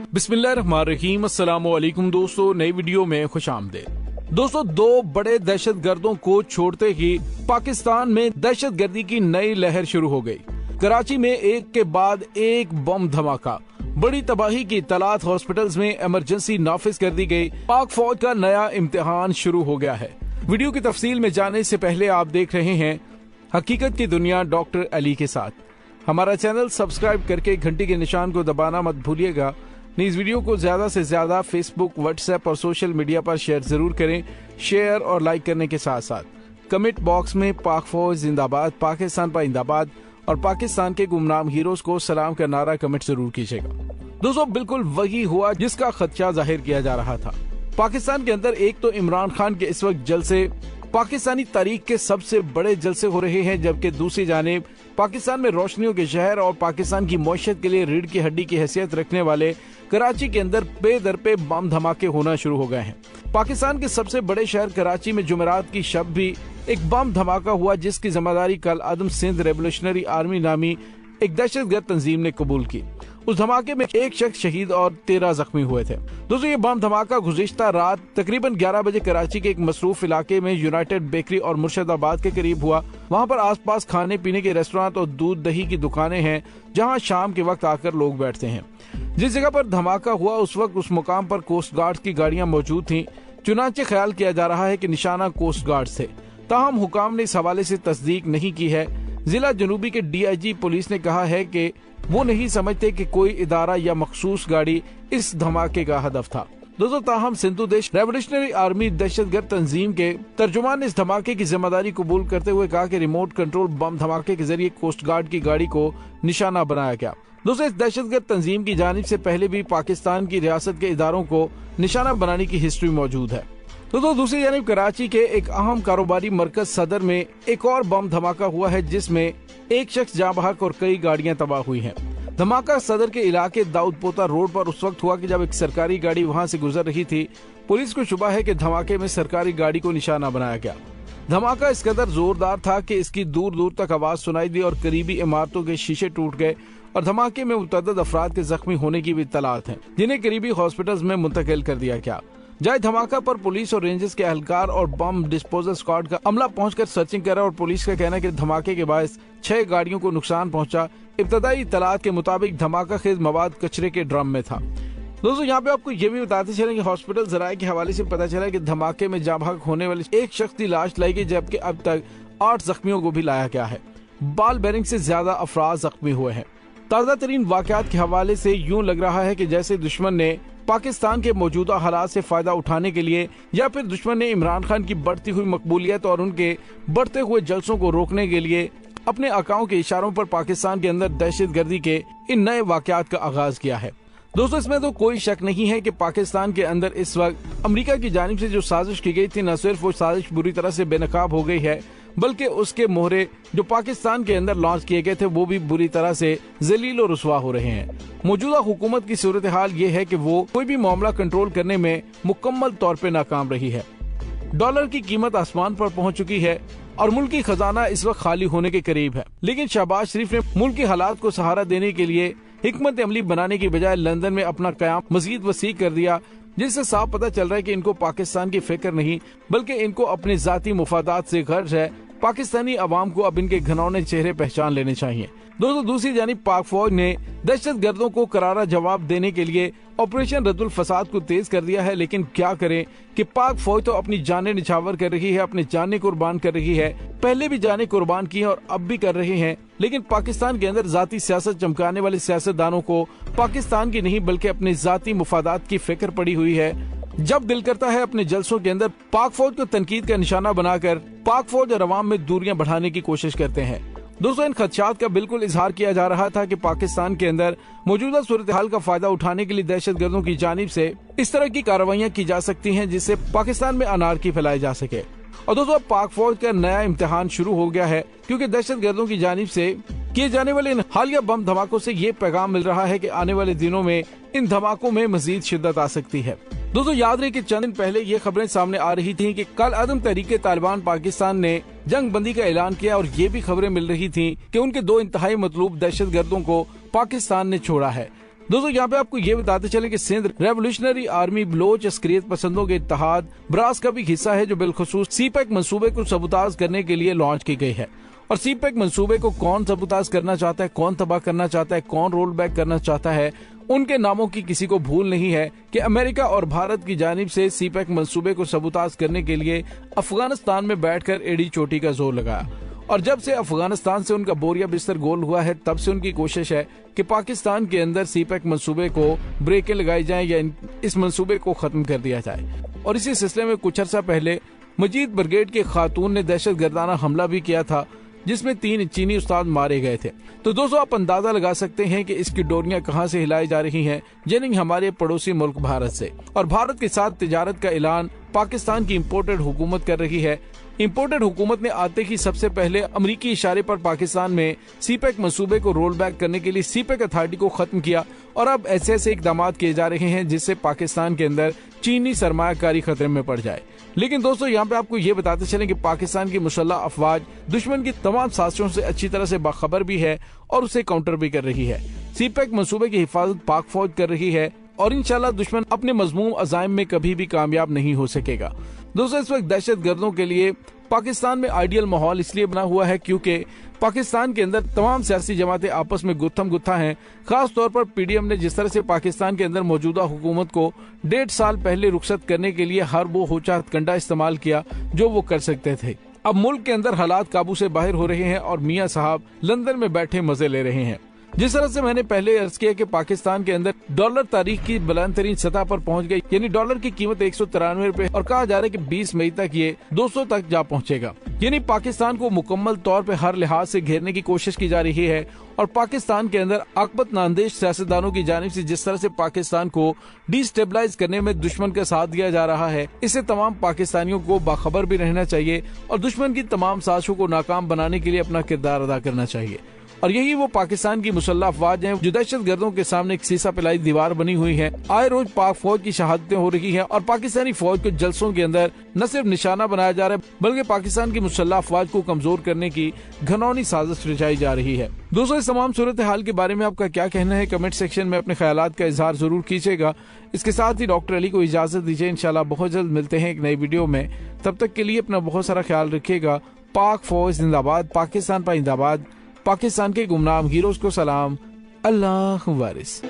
बिस्मिल्लाहिर्रहमानिर्रहीम। अस्सलाम वालेकुम दोस्तों, नई वीडियो में खुशामदीद। दोस्तों, दो बड़े दहशतगर्दों को छोड़ते ही पाकिस्तान में दहशतगर्दी की नई लहर शुरू हो गई। कराची में एक के बाद एक बम धमाका, बड़ी तबाही की इत्तलात, हॉस्पिटल्स में इमरजेंसी नाफिज कर दी गई। पाक फौज का नया इम्तिहान शुरू हो गया है। वीडियो की तफसील में जाने से पहले आप देख रहे हैं हकीकत की दुनिया डॉक्टर अली के साथ। हमारा चैनल सब्सक्राइब करके घंटी के निशान को दबाना मत भूलिएगा। इस वीडियो को ज्यादा से ज्यादा फेसबुक, व्हाट्सएप और सोशल मीडिया पर शेयर जरूर करें। शेयर और लाइक करने के साथ साथ कमेंट बॉक्स में पाक फौज जिंदाबाद, पाकिस्तान पाइंदाबाद और पाकिस्तान के गुमनाम हीरोज को सलाम का नारा कमेंट जरूर कीजिएगा। दोस्तों, बिल्कुल वही हुआ जिसका खदशा जाहिर किया जा रहा था। पाकिस्तान के अंदर एक तो इमरान खान के इस वक्त जलसे पाकिस्तानी तारीख के सबसे बड़े जलसे हो रहे हैं, जबकि दूसरी जानिब पाकिस्तान में रोशनियों के शहर और पाकिस्तान की मौशियत के लिए रीढ़ की हड्डी की हैसियत रखने वाले कराची के अंदर बेदर पे बम धमाके होना शुरू हो गए हैं। पाकिस्तान के सबसे बड़े शहर कराची में जुमेरात की शब भी एक बम धमाका हुआ, जिसकी जिम्मेदारी कल आदम सिंध रेवोल्यूशनरी आर्मी नामी एक दहशतगर्द तंजीम ने कबूल की। उस धमाके में एक शख्स शहीद और 13 जख्मी हुए थे। दोस्तों, ये बम धमाका गुज़िश्ता रात तकरीबन 11 बजे कराची के एक मसरूफ इलाके में यूनाइटेड बेकरी और मुर्शिदाबाद के करीब हुआ। वहाँ पर आसपास खाने पीने के रेस्टोरेंट और दूध दही की दुकानें हैं, जहाँ शाम के वक्त आकर लोग बैठते हैं। जिस जगह पर धमाका हुआ उस वक्त उस मुकाम पर कोस्ट गार्ड की गाड़ियां मौजूद थीं। चुनांचे ख्याल किया जा रहा है कि निशाना कोस्ट गार्ड थे, ताहम हुकाम ने इस हवाले से तस्दीक नहीं की है। जिला जनूबी के DIG पुलिस ने कहा है कि वो नहीं समझते कि कोई इदारा या मखसूस गाड़ी इस धमाके का हदफ था। दोस्तों, ताहम सिंधु देश रेवोल्यूशनरी आर्मी दहशतगर्द तंजीम के तर्जुमान ने इस धमाके की जिम्मेदारी कबूल करते हुए कहा कि रिमोट कंट्रोल बम धमाके के जरिए कोस्ट गार्ड की गाड़ी को निशाना बनाया गया। दोस्तों, इस दहशतगर्द तंजीम की जानिब से पहले भी पाकिस्तान की रियासत के इदारों को निशाना बनाने की हिस्ट्री मौजूद है। दोस्तों, दूसरी जानिब कराची के एक अहम कारोबारी मरकज सदर में एक और बम धमाका हुआ है, जिसमें एक शख्स जाँ बहक और कई गाड़ियां तबाह हुई हैं। धमाका सदर के इलाके दाऊदपोता रोड पर उस वक्त हुआ कि जब एक सरकारी गाड़ी वहां से गुजर रही थी। पुलिस को शुबा है कि धमाके में सरकारी गाड़ी को निशाना बनाया गया। धमाका इस कदर जोरदार था कि इसकी दूर दूर तक आवाज सुनाई दी और करीबी इमारतों के शीशे टूट गए और धमाके में मुतअद्दिद अफराद के जख्मी होने की भी इत्तलात है, जिन्हें करीबी हॉस्पिटल्स में मुंतकिल कर दिया गया। जाए धमाका पर पुलिस और रेंजर्स के एहलकार और बम डिस्पोजल स्क्वाड का अमला पहुंचकर सर्चिंग करा और पुलिस का कहना है कि धमाके के बाद 6 गाड़ियों को नुकसान पहुंचा। इब्तदाई इत्तलात के मुताबिक धमाका खेज मवाद कचरे के ड्रम में था। दोस्तों, यहाँ पे आपको ये भी बताते चले कि हॉस्पिटल जराये के हवाले से पता चला कि धमाके में जाँ बहक होने वाली एक शख्स की लाश लाई गई, जबकि अब तक 8 जख्मियों को भी लाया गया है। बाल बेरिंग से ज्यादा अफराद जख्मी हुए हैं। ताज़ा तरीन वाकयात के हवाले से यूं लग रहा है कि जैसे दुश्मन ने पाकिस्तान के मौजूदा हालात से फायदा उठाने के लिए या फिर दुश्मन ने इमरान खान की बढ़ती हुई मकबूलियत और उनके बढ़ते हुए जलसों को रोकने के लिए अपने आकाओं के इशारों पर पाकिस्तान के अंदर दहशतगर्दी के इन नए वाकयात का आगाज किया है। दोस्तों, इसमें तो कोई शक नहीं है कि पाकिस्तान के अंदर इस वक्त अमेरिका की जानिब से जो साजिश की गई थी, न सिर्फ वो साजिश बुरी तरह से बेनकाब हो गई है, बल्कि उसके मोहरे जो पाकिस्तान के अंदर लॉन्च किए गए थे वो भी बुरी तरह से जलील और रुसवा हो रहे हैं। मौजूदा हुकूमत की सूरत हाल ये है कि वो कोई भी मामला कंट्रोल करने में मुकम्मल तौर पे नाकाम रही है। डॉलर की कीमत आसमान पर पहुंच चुकी है और मुल्की खजाना इस वक्त खाली होने के करीब है। लेकिन शहबाज शरीफ ने मुल्की हालात को सहारा देने के लिए हिकमत अमली बनाने की बजाय लंदन में अपना कयाम मजीद वसी कर दिया, जिससे साफ पता चल रहा है कि इनको पाकिस्तान की फिक्र नहीं बल्कि इनको अपने जाती मुफादात से गर्ज है। पाकिस्तानी अवाम को अब इनके घिनौने चेहरे पहचान लेने चाहिए। दोस्तों, दूसरी जानिब पाक फौज ने दहशत गर्दों को करारा जवाब देने के लिए ऑपरेशन रद्दुल फसाद को तेज कर दिया है। लेकिन क्या करें कि पाक फौज तो अपनी जानें निछावर कर रही है, अपनी जानें कुर्बान कर रही है, पहले भी जानें कुर्बान की हैं और अब भी कर रहे हैं। लेकिन पाकिस्तान के अंदर जाती सियासत चमकाने वाले सियासतदानों को पाकिस्तान की नहीं बल्कि अपने जाती मुफादात की फिक्र पड़ी हुई है। जब दिल करता है अपने जलसों के अंदर पाक फौज को तनकीद का निशाना बनाकर पाक फौज और अवाम में दूरियां बढ़ाने की कोशिश करते हैं। दोस्तों, इन खदशात का बिल्कुल इजहार किया जा रहा था कि पाकिस्तान के अंदर मौजूदा सूरत हाल का फायदा उठाने के लिए दहशतगर्दों की जानिब से इस तरह की कार्रवाइयां की जा सकती हैं जिससे पाकिस्तान में अनारकी फैलाई जा सके। और दोस्तों, अब पाक फौज का नया इम्तिहान शुरू हो गया है, क्योंकि दहशतगर्दों की जानिब से किए जाने वाले इन हालिया बम धमाकों से ये पैगाम मिल रहा है कि आने वाले दिनों में इन धमाकों में मजीद शिद्दत आ सकती है। दोस्तों याद रहे कि चंद दिन पहले ये खबरें सामने आ रही थीं कि कल अदम तहरीके तालिबान पाकिस्तान ने जंग बंदी का ऐलान किया और ये भी खबरें मिल रही थीं कि उनके 2 इंतहाई मतलूब दहशतगर्दों को पाकिस्तान ने छोड़ा है। दोस्तों यहाँ पे आपको ये बताते चले कि सिंध रेवोल्यूशनरी आर्मी बलोच अस्करियत पसंदों के इत्तेहाद ब्रास का भी हिस्सा है, जो बिलखुसूस सीपैक मंसूबे को सबूताज करने के लिए लॉन्च की गई है। और सीपैक मंसूबे को कौन सबूताज करना चाहता है, कौन तबाह करना चाहता है, कौन रोल बैक करना चाहता है, उनके नामों की किसी को भूल नहीं है कि अमेरिका और भारत की जानिब से सीपैक मंसूबे को सबूताज करने के लिए अफगानिस्तान में बैठकर एड़ी चोटी का जोर लगाया। और जब से अफगानिस्तान से उनका बोरिया बिस्तर गोल हुआ है, तब से उनकी कोशिश है कि पाकिस्तान के अंदर सीपैक मंसूबे को ब्रेकें लगाई जाएं या इस मंसूबे को खत्म कर दिया जाए। और इसी सिलसिले में कुछ अर्सा पहले मजीद ब्रिगेड के खातून ने दहशत गर्दाना हमला भी किया था, जिसमें 3 चीनी उस्ताद मारे गए थे। तो दोस्तों आप अंदाजा लगा सकते हैं कि इसकी डोरियां कहां से हिलाई जा रही हैं, यानी हमारे पड़ोसी मुल्क भारत से। और भारत के साथ तिजारत का ऐलान पाकिस्तान की इम्पोर्टेड हुकूमत कर रही है। इम्पोर्टेड हुकूमत ने आते ही सबसे पहले अमरीकी इशारे पर पाकिस्तान में सीपैक मंसूबे को रोल बैक करने के लिए सीपैक अथॉरिटी को खत्म किया। और अब ऐसे इकदाम किए जा रहे हैं जिससे पाकिस्तान के अंदर चीनी सरमायाकारी खतरे में पड़ जाए। लेकिन दोस्तों यहाँ पे आपको ये बताते चलें कि पाकिस्तान की मुसल्लह अफवाज दुश्मन की तमाम साजिशों से अच्छी तरह से बाखबर भी है और उसे काउंटर भी कर रही है। सीपैक मंसूबे की हिफाजत पाक फौज कर रही है और इंशाल्लाह दुश्मन अपने मजमूम अज़ाइम में कभी भी कामयाब नहीं हो सकेगा। दोस्तों इस वक्त दहशत गर्दों के लिए पाकिस्तान में आइडियल माहौल इसलिए बना हुआ है क्योंकि पाकिस्तान के अंदर तमाम सियासी जमातें आपस में गुत्थम गुत्था हैं। खास तौर पर पीडीएम ने जिस तरह से पाकिस्तान के अंदर मौजूदा हुकूमत को 1.5 साल पहले रुखसत करने के लिए हर वो होचा हथकंडा इस्तेमाल किया जो वो कर सकते थे। अब मुल्क के अंदर हालात काबू से बाहर हो रहे हैं और मियां साहब लंदन में बैठे मजे ले रहे हैं। जिस तरह से मैंने पहले अर्ज किया कि पाकिस्तान के अंदर डॉलर तारीख की बुलंद तरीन सतह पर पहुंच गई, यानी डॉलर की कीमत 193 रुपए और कहा जा रहा है कि 20 मई तक ये 200 तक जा पहुंचेगा। यानी पाकिस्तान को मुकम्मल तौर पे हर लिहाज से घेरने की कोशिश की जा रही है। और पाकिस्तान के अंदर आकबत नांदेश सियासतदानों की जानिब से जिस तरह से पाकिस्तान को डिस्टेबलाइज करने में दुश्मन का साथ दिया जा रहा है, इससे तमाम पाकिस्तानियों को बाखबर भी रहना चाहिए और दुश्मन की तमाम साजिशों को नाकाम बनाने के लिए अपना किरदार अदा करना चाहिए। और यही वो पाकिस्तान की मुसल्लह अफवाज हैं जो दहशत गर्दों के सामने एक सीसा पिलाई दीवार बनी हुई है। आए रोज पाक फौज की शहादतें हो रही हैं और पाकिस्तानी फौज को जलसों के अंदर न सिर्फ निशाना बनाया जा रहा है बल्कि पाकिस्तान की मुसल्लह अफवाज को कमजोर करने की घनौनी साजिश रचाई जा रही है। दोस्तों इस तमाम सूरत हाल के बारे में आपका क्या कहना है, कमेंट सेक्शन में अपने ख्यालात का इजहार जरूर कीजिएगा। इसके साथ ही डॉक्टर अली को इजाजत दीजिए। इंशाल्लाह बहुत जल्द मिलते हैं एक नई वीडियो में। तब तक के लिए अपना बहुत सारा ख्याल रखिएगा। पाक फौज जिंदाबाद, पाकिस्तान पाइंदाबाद, पाकिस्तान के गुमनाम हीरोज को सलाम, अल्लाह वारिस।